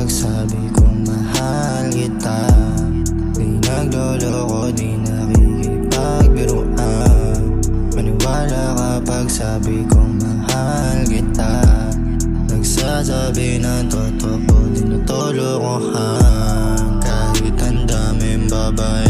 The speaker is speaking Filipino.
pagsabi kong mahal kita. Di nagloloko, di nakikipagbiruan. Maniwala ka pagsabi kong mahal kita. Nagsasabi ng totoo, di natulukohan. Kahit ang daming babae